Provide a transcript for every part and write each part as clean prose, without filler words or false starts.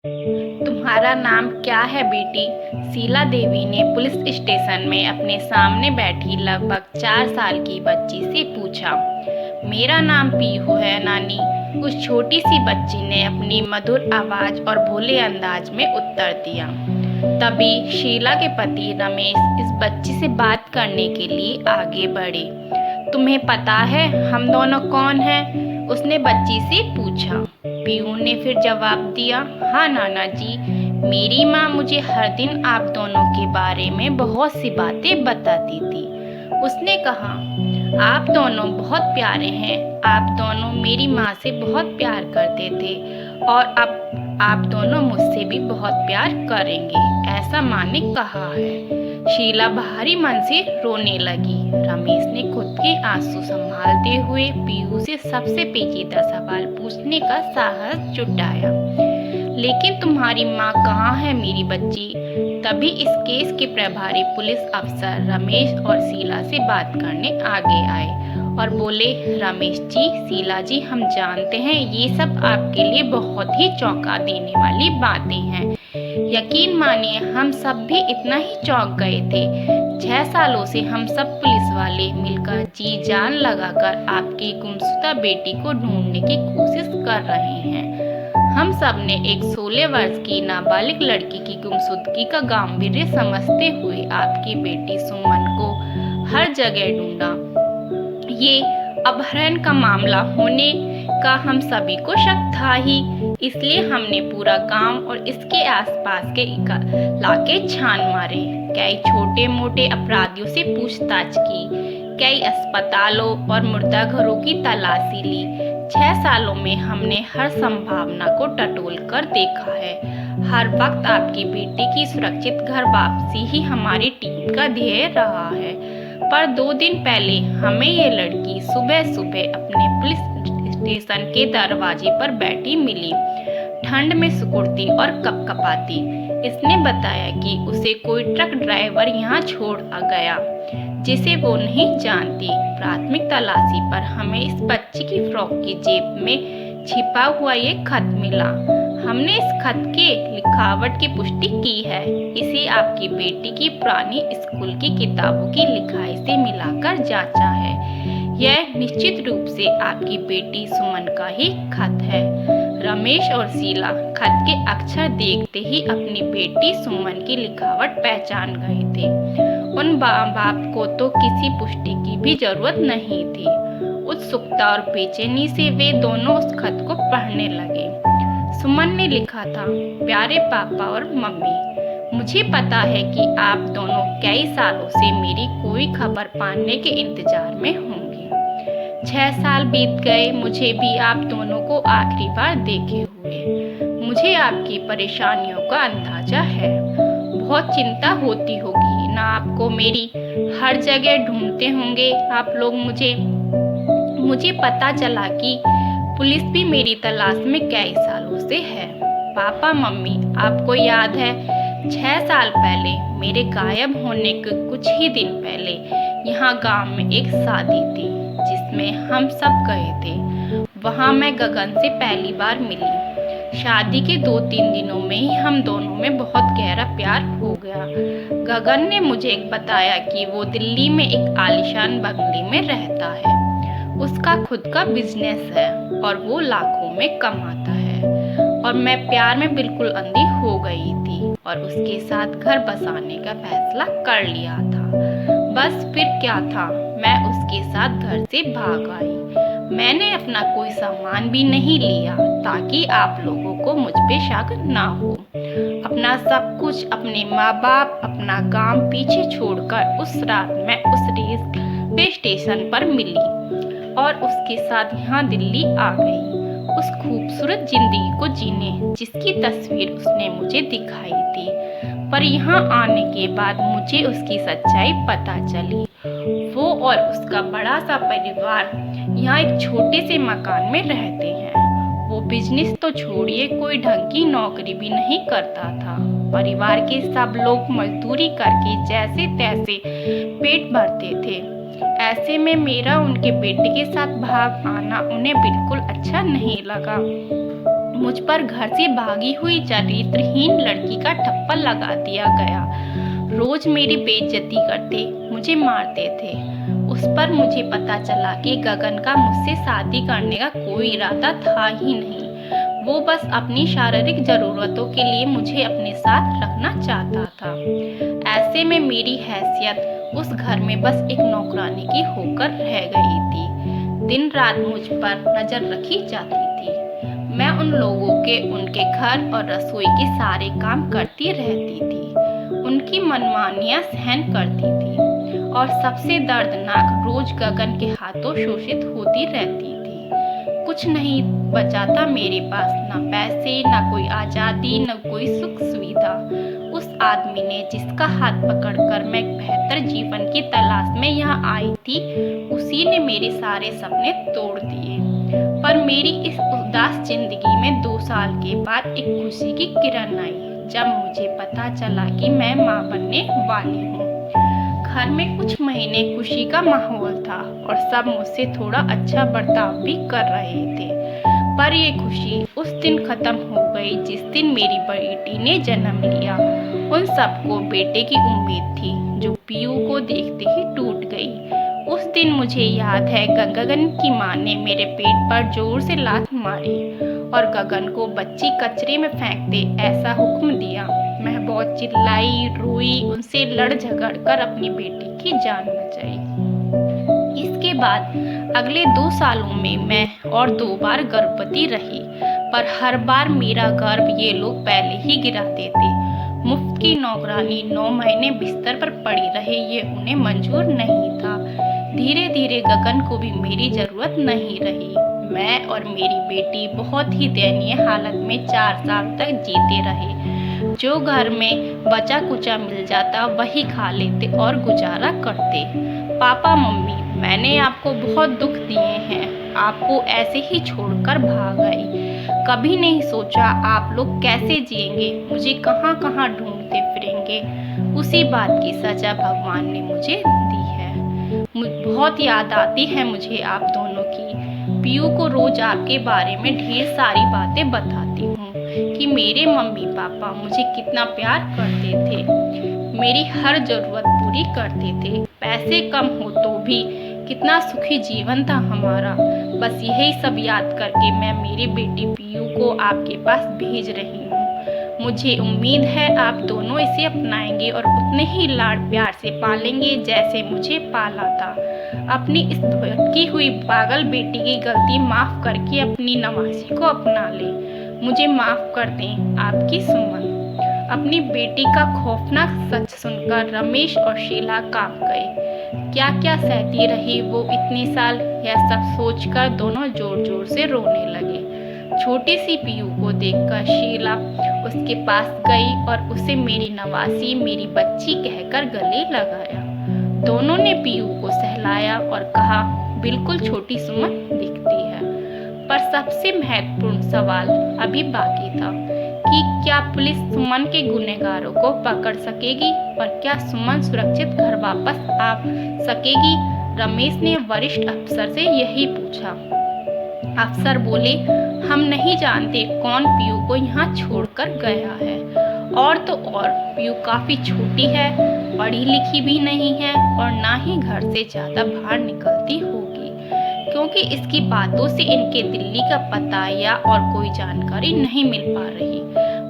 तुम्हारा नाम क्या है बेटी? शीला देवी ने पुलिस स्टेशन में अपने सामने बैठी लगभग 4 साल की बच्ची से पूछा। मेरा नाम पीहू है नानी, उस छोटी सी बच्ची ने अपनी मधुर आवाज और भोले अंदाज में उत्तर दिया। तभी शीला के पति रमेश इस बच्ची से बात करने के लिए आगे बढ़े। तुम्हें पता है हम दोनों कौन हैं? उसने बच्ची से पूछा। पीहू ने फिर जवाब दिया, हाँ नाना जी, मेरी माँ मुझे हर दिन आप दोनों के बारे में बहुत सी बातें बताती थी। उसने कहा, आप दोनों बहुत प्यारे हैं, आप दोनों मेरी माँ से बहुत प्यार करते थे और अब आप दोनों मुझसे भी बहुत प्यार करेंगे, ऐसा माँ ने कहा है। शीला भारी मन से रोने लगी। रमेश ने खुद के आंसू संभालते हुए पीहू से सबसे पेचीदा सवाल पूछने का साहस जुटाया, लेकिन तुम्हारी माँ कहाँ है मेरी बच्ची? तभी इस केस के प्रभारी पुलिस अफसर रमेश और शीला से बात करने आगे आए और बोले, रमेश जी, शीला जी, हम जानते हैं ये सब आपके लिए बहुत ही चौंका देने वाली बातें हैं। यकीन मानिए हम सब भी इतना ही चौंक गए थे। 6 सालों से हम सब पुलिस वाले मिलकर जी जान लगाकर आपकी गुमशुदा बेटी को ढूंढने की कोशिश कर रहे हैं। हम सब ने एक 16 वर्ष की नाबालिग लड़की की गुमशुदगी का गांभीर्य समझते हुए आपकी बेटी सुमन को हर जगह ढूंढा। ये अपहरण का मामला होने का हम सभी को शक था ही, इसलिए हमने पूरा गांव और इसके आसपास के इलाके छान मारे। कई छोटे मोटे अपराधियों से पूछताछ की, कई अस्पतालों और मुर्दाघरों की तलाशी ली। 6 सालों में हमने हर संभावना को टटोल कर देखा है। हर वक्त आपकी बेटी की सुरक्षित घर वापसी ही हमारी टीम का ध्येय रहा है। पर 2 दिन पहले हमें ये लड़की सुबह सुबह अपने पुलिस स्टेशन के दरवाजे पर बैठी मिली, ठंड में सिकुड़ती और कपकपाती। इसने बताया कि उसे कोई ट्रक ड्राइवर यहाँ छोड़ आ गया जिसे वो नहीं जानती। प्राथमिक तलाशी पर हमें इस बच्ची की फ्रॉक की जेब में छिपा हुआ ये खत मिला। हमने इस खत के लिखावट की पुष्टि की है। इसे आपकी बेटी की पुरानी स्कूल की किताबों की लिखाई से मिलाकर जांचा है। यह निश्चित रूप से आपकी बेटी सुमन का ही खत है। रमेश और शीला खत के अक्षर देखते ही अपनी बेटी सुमन की लिखावट पहचान गए थे। उन बाप को तो किसी पुष्टि की भी जरूरत नहीं थी। उत्सुकता और बेचैनी से वे दोनों उस खत को पढ़ने लगे। सुमन ने लिखा था, प्यारे पापा और मम्मी, मुझे पता है कि आप दोनों कई सालों से मेरी कोई खबर पाने के इंतजार में होंगे। 6 साल बीत गए मुझे भी आप दोनों को आखिरी बार देखे हुए। मुझे आपकी परेशानियों का अंदाजा है। बहुत चिंता होती होगी ना आपको, मेरी हर जगह ढूंढते होंगे आप लोग मुझे पता चला कि पुलिस भी मेरी तलाश में कई सालों से है। पापा मम्मी, आपको याद है 6 साल पहले मेरे गायब होने के कुछ ही दिन पहले यहाँ गांव में एक शादी थी जिसमें हम सब गए थे। वहाँ मैं गगन से पहली बार मिली। शादी के 2-3 दिनों में ही हम दोनों में बहुत गहरा प्यार हो गया। गगन ने मुझे बताया कि वो दिल्ली में एक आलीशान बंगले में रहता है। उसका खुद का बिजनेस है और वो लाखों में कमाता है। और मैं प्यार में बिल्कुल अंधी हो गई थी और उसके साथ घर बसाने का फैसला कर लिया था। बस फिर क्या था, मैं उसके साथ घर से भाग आई। मैंने अपना कोई सामान भी नहीं लिया ताकि आप लोगों को मुझ पे शक ना हो। अपना सब कुछ, अपने माँ बाप, अपना गांव पीछे छोड़कर उस रात मैं उस रेलवे स्टेशन पर मिली और उसके साथ यहाँ दिल्ली आ गई, उस खूबसूरत जिंदगी को जीने जिसकी तस्वीर उसने मुझे दिखाई थी। पर यहाँ आने के बाद मुझे उसकी सच्चाई पता चली। वो और उसका बड़ा सा परिवार यहाँ एक छोटे से मकान में रहते हैं। वो बिजनेस तो छोड़िए, कोई ढंग की नौकरी भी नहीं करता था। परिवार के सब लोग मजदूरी करके जैसे तैसे पेट भरते थे। ऐसे में मेरा उनके बेटे के साथ भाग आना उन्हें बिल्कुल अच्छा नहीं लगा। मुझ पर घर से भागी हुई चरित्रहीन लड़की का ठप्पा लगा दिया गया। रोज मेरी बेइज्जती करते, मुझे मारते थे। उस पर मुझे पता चला कि गगन का मुझसे शादी करने का कोई इरादा था ही नहीं। वो बस अपनी शारीरिक जरूरतों के लिए मुझे अपने साथ रखना चाहता था। ऐसे में मेरी हैसियत उस घर में बस एक नौकरानी की होकर रह गई थी। दिन रात मुझ पर नजर रखी जाती थी। मैं उन लोगों के उनके घर और रसोई के सारे काम करती रहती थी, उनकी मनमानियां सहन करती थी और सबसे दर्दनाक रोज गगन के हाथों शोषित होती रहती थी। कुछ नहीं बचा था मेरे पास, ना पैसे, ना कोई आज़ादी, ना कोई सुख सुविधा। उस आदमी ने जिसका हाथ पकड़कर मैं एक बेहतर जीवन की तलाश में यहाँ आई थी, उसी ने मेरे सारे सपने तोड़ दिए। पर मेरी इस उदास जिंदगी में 2 साल के बाद एक खुशी की किरण आई, जब मुझे पता चला कि मैं माँ बनने वाली हूँ। घर में कुछ महीने खुशी का माहौल था और सब मुझसे थोड़ा अच्छा बर्ताव भी कर रहे थे। पर ये खुशी उस दिन खत्म हो गई जिस दिन मेरी बेटी ने जन्म लिया। उन सबको बेटे की उम्मीद थी, जो पीयू को देखते ही टूट गई। उस दिन मुझे याद है, गगन की माँ ने मेरे पेट पर जोर से लात मारी और गगन को बच्ची कचरे में फेंक दे ऐसा हुक्म दिया। मैं बहुत चिल्लाई, रोई, उनसे लड़ झगड़ कर अपनी बेटी की जान बचाई। इसके बाद अगले 2 सालों में मैं और 2 बार गर्भवती रही, पर हर बार मेरा गर्भ ये लोग पहले ही गिराते थे। मुफ्त की नौकरानी 9 महीने बिस्तर पर पड़ी रहे, ये उन्हें मंजूर नहीं था। धीरे धीरे गगन को भी मेरी जरूरत नहीं रही। मैं और मेरी बेटी बहुत ही दयनीय हालत में 4 साल तक जीते रहे। जो घर में बचा कुचा मिल जाता वही खा लेते और गुजारा करते। पापा मम्मी, मैंने आपको बहुत दुख दिए हैं, आपको ऐसे ही छोड़कर भाग गई। कभी नहीं सोचा आप लोग कैसे जिएंगे, मुझे कहाँ कहाँ ढूंढते फिरेंगे। उसी बात की सजा भगवान ने मुझे दी है। बहुत याद आती है मुझे आप दोनों की। पीयू को रोज आपके बारे में ढेर सारी बातें बताती हूँ कि मेरे मम्मी पापा मुझे कितना प्यार करते थे, मेरी हर जरूरत पूरी करते थे। पैसे कम हो तो भी कितना सुखी जीवन था हमारा। बस यही सब याद करके मैं मेरी बेटी पीयू को आपके पास भेज रही हूँ। मुझे उम्मीद है आप दोनों इसे अपनाएंगे और उतने ही लाड़ प्यार से पालेंगे जैसे मुझे पाला था। अपनी इस भटकी हुई पागल बेटी की गलती माफ करके अपनी नवासी को अपना ले। मुझे माफ कर दें, आपकी सुमन। अपनी बेटी का खौफनाक सच सुनकर रमेश और शीला कांप गए। क्या क्या सहती रही वो इतने साल, यह सब सोचकर दोनों जोर जोर से रोने लगे। छोटी सी पीयू को देखकर शीला उसके पास गई और उसे मेरी नवासी, मेरी बच्ची कहकर गले लगाया। दोनों ने पीयू को सहलाया और कहा, बिल्कुल छोटी सुमन दिखती है। पर सबसे महत्वपूर्ण सवाल अभी बाकी था कि क्या पुलिस सुमन के गुनहगारों को पकड़ सकेगी और क्या सुमन सुरक्षित घर वापस आ सकेगी। रमेश ने वरिष्ठ अफसर से यही पूछा। अफसर बोले, हम नहीं जानते कौन पीयू को यहाँ छोड़कर गया है। और तो और पीयू काफी छोटी है, पढ़ी लिखी भी नहीं है और ना ही घर से ज्यादा बाहर निकलती होगी, क्योंकि इसकी बातों से इनके दिल्ली का पता या और कोई जानकारी नहीं मिल पा रही।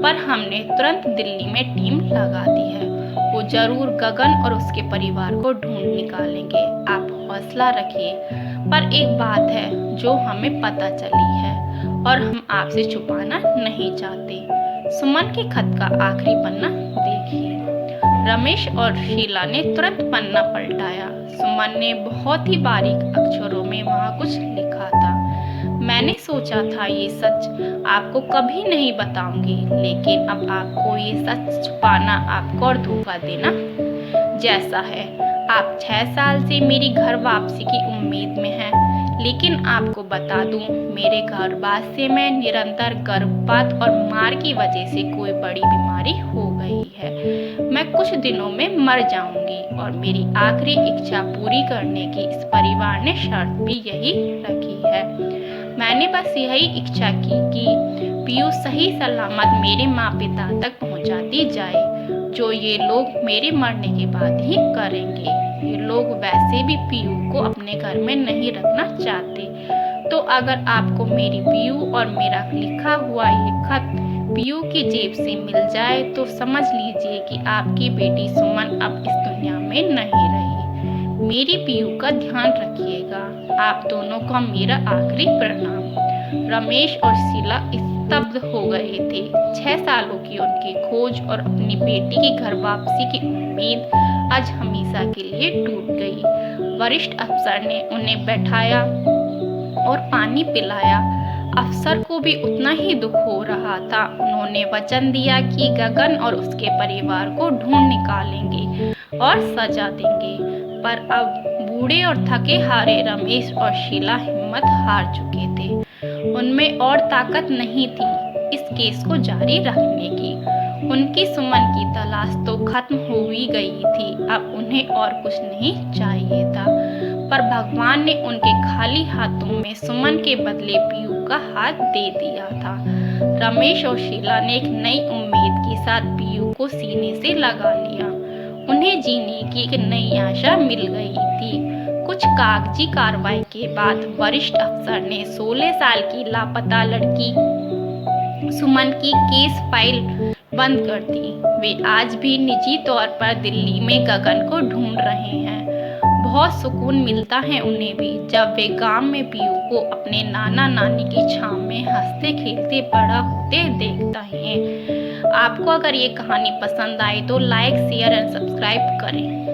पर हमने तुरंत दिल्ली में टीम लगा दी है, वो जरूर गगन और उसके परिवार को ढूंढ निकालेंगे। आप हौसला रखिए। पर एक बात है जो हमें पता चली है और हम आपसे छुपाना नहीं चाहते। सुमन के खत का आखिरी पन्ना देखिए। रमेश और शीला ने तुरंत पन्ना पलटाया। सुमन ने बहुत ही बारीक अक्षरों में वहाँ कुछ लिखा था। मैंने सोचा था ये सच आपको कभी नहीं बताऊंगी, लेकिन अब आपको ये सच छुपाना आपको और धोखा देना जैसा है। आप 6 साल से मेरी घर वापसी की उम्मीद में हैं, लेकिन आपको बता दूं, मेरे गर्भपात से मैं निरंतर गर्भपात और मार की वजह से कोई बड़ी बीमारी हो गई है। मैं कुछ दिनों में मर जाऊंगी और मेरी आखिरी इच्छा पूरी करने की इस परिवार ने शर्त भी यही रखी है। मैंने बस यही इच्छा की कि पीयू सही सलामत मेरे माँ पिता तक पहुँचा दी जाए, जो ये लोग मेरे मरने के बाद ही करेंगे। ये लोग वैसे भी पीयू को अपने घर में नहीं रखना चाहते। तो अगर आपको मेरी पीयू और मेरा लिखा हुआ ये खत पीयू की जेब से मिल जाए तो समझ लीजिए कि आपकी बेटी सुमन अब इस दुनिया में नहीं रही। मेरी पीयू का ध्यान रखिएगा। आप दोनों का मेरा आखिरी प्रणाम। रमेश और शीला स्तब्ध हो गए थे। 6 सालों की उनकी खोज और अपनी बेटी की घर वापसी की उम्मीद आज हमेशा के लिए टूट गई। वरिष्ठ अफसर ने उन्हें बैठाया और पानी पिलाया। अफसर को भी उतना ही दुख हो रहा था। उन्होंने वचन दिया कि गगन और उसके परिवार को ढूंढ निकालेंगे और सजा देंगे, पर अब बूढ़े और थके हारे रमेश और शीला हिम्मत हार चुके थे। उनमें और ताकत नहीं थी इस केस को जारी रखने की। उनकी सुमन की तलाश तो खत्म हो ही गई थी, अब उन्हें और कुछ नहीं चाहिए था। पर भगवान ने उनके खाली हाथों में सुमन के बदले पीयू का हाथ दे दिया था। रमेश और शीला ने एक नई उम्मीद के साथ पीयू को सीने से लगा लिया। उन्हें जीने की एक नई आशा मिल गई थी। कुछ कागजी कार्रवाई के बाद वरिष्ठ अफसर ने 16 साल की लापता लड़की सुमन की केस फाइल बंद कर दी। वे आज भी निजी तौर पर दिल्ली में गगन को ढूंढ रहे हैं। बहुत सुकून मिलता है उन्हें भी जब वे गांव में पीयू को अपने नाना नानी की छांव में हंसते खेलते बड़ा होते देखता है। आपको अगर ये कहानी पसंद आए तो लाइक, शेयर एंड सब्सक्राइब करें।